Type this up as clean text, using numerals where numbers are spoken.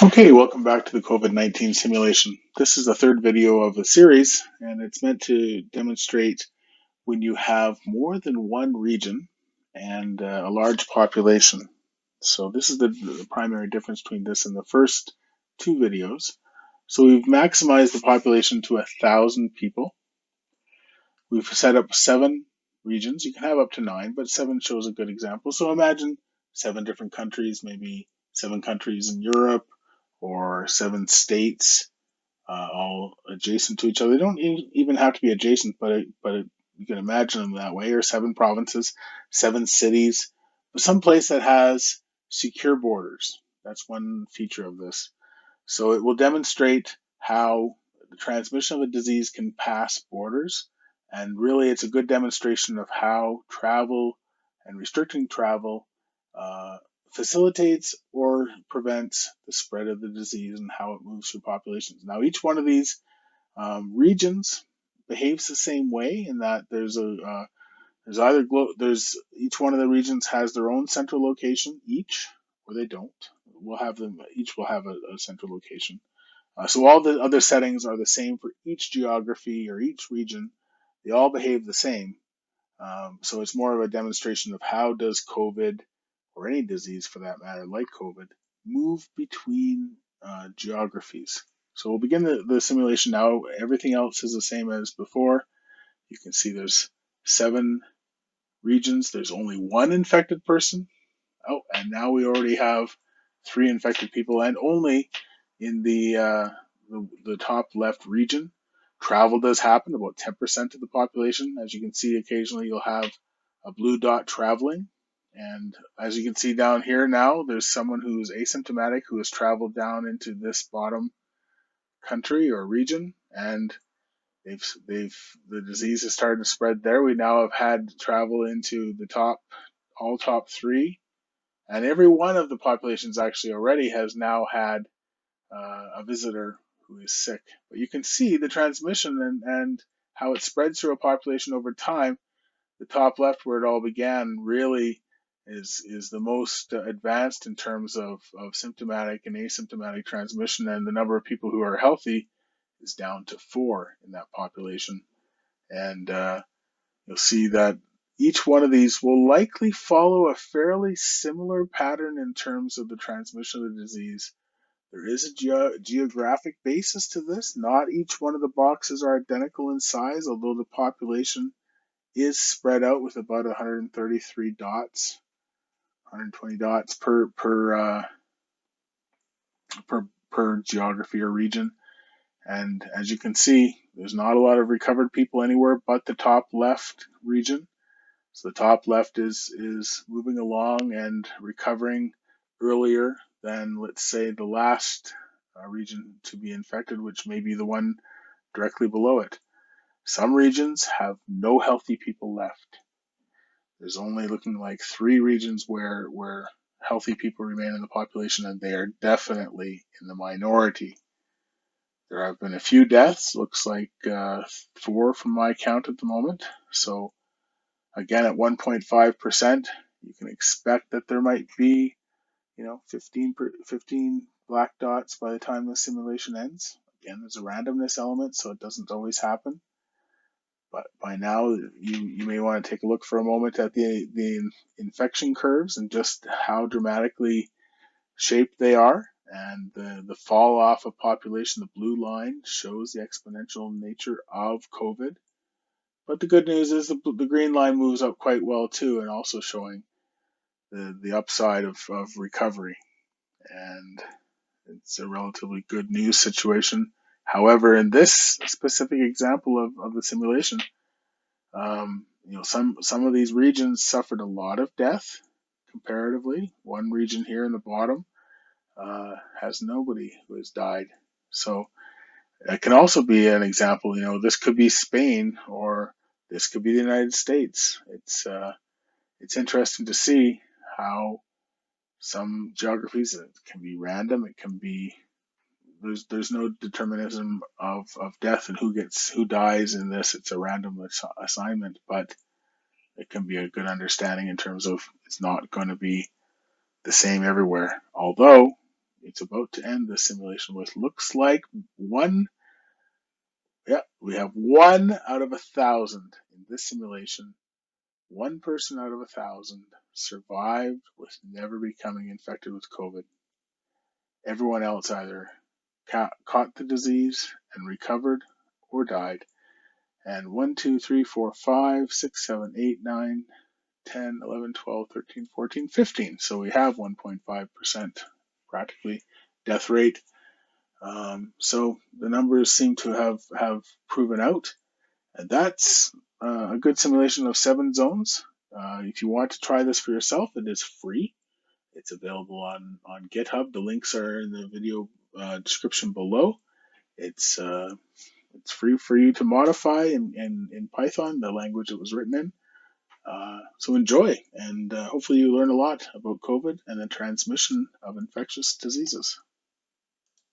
Okay, welcome back to the COVID-19 simulation. This is the third video of the series, and it's meant to demonstrate when you have more than one region and a large population. So this is the primary difference between this and the first two videos. So we've maximized the population to 1,000 people. We've set up 7 regions. You can have up to 9, but 7 shows a good example. So imagine 7 different countries, maybe 7 countries in Europe or 7 states, all adjacent to each other. They don't even have to be adjacent, but you can imagine them that way, or 7 provinces, 7 cities, but some place that has secure borders. That's one feature of this. So it will demonstrate how the transmission of a disease can pass borders. And really, it's a good demonstration of how travel and restricting travel uh, facilitates or prevents the spread of the disease and how it moves through populations. Now, each one of these regions behaves the same way in that there's each one of the regions has their own central location each, or they don't. We'll have them each will have a central location. So all the other settings are the same for each geography or each region. They all behave the same. So it's more of a demonstration of how does COVID, or any disease for that matter, like COVID, move between geographies. So we'll begin the simulation now. Everything else is the same as before. You can see there's 7 regions. There's only one infected person. Oh, and now we already have 3 infected people, and only in the top left region. Travel does happen, about 10% of the population. As you can see, occasionally you'll have a blue dot traveling. And as you can see down here now, there's someone who's asymptomatic who has traveled down into this bottom country or region, and the disease has started to spread there. We now have had travel into the top 3, and every one of the populations actually already has now had a visitor who is sick. But you can see the transmission and how it spreads through a population over time. The top left, where it all began, really is the most advanced in terms of symptomatic and asymptomatic transmission, and the number of people who are healthy is down to 4 in that population. And you'll see that each one of these will likely follow a fairly similar pattern in terms of the transmission of the disease. There is a geographic basis to this. Not each one of the boxes are identical in size, although the population is spread out with about 133 dots, 120 dots per geography or region. And as you can see, there's not a lot of recovered people anywhere but the top left region. So the top left is moving along and recovering earlier than, let's say, the last region to be infected, which may be the one directly below it. Some regions have no healthy people left. There's only looking like 3 regions where healthy people remain in the population, and they are definitely in the minority. There have been a few deaths, looks like 4 from my count at the moment. So again, at 1.5%, you can expect that there might be, 15 black dots by the time the simulation ends. Again, there's a randomness element, so it doesn't always happen. But by now, you may want to take a look for a moment at the infection curves and just how dramatically shaped they are. And the fall off of population, the blue line, shows the exponential nature of COVID. But the good news is the green line moves up quite well too, and also showing the upside of recovery. And it's a relatively good news situation. However, in this specific example of the simulation, some of these regions suffered a lot of death comparatively. One region here in the bottom has nobody who has died. So it can also be an example. This could be Spain, or this could be the United States. It's interesting to see how some geographies, it can be random. It can be there's no determinism of death and who dies in this. It's a random assignment, but it can be a good understanding in terms of it's not going to be the same everywhere. Although, it's about to end the simulation with looks like one. Yeah, we have 1 out of 1,000 in this simulation. One person out of 1,000 survived with never becoming infected with COVID. Everyone else either caught the disease and recovered or died. And 1, 2, 3, 4, 5, 6, 7, 8, 9, 10, 11, 12, 13, 14, 15. So we have 1.5% practically death rate. So the numbers seem to have proven out. And that's a good simulation of 7 zones. If you want to try this for yourself, it is free. It's available on GitHub. The links are in the video description below. It's free for you to modify in Python, the language it was written in. So enjoy, and hopefully you learn a lot about COVID and the transmission of infectious diseases.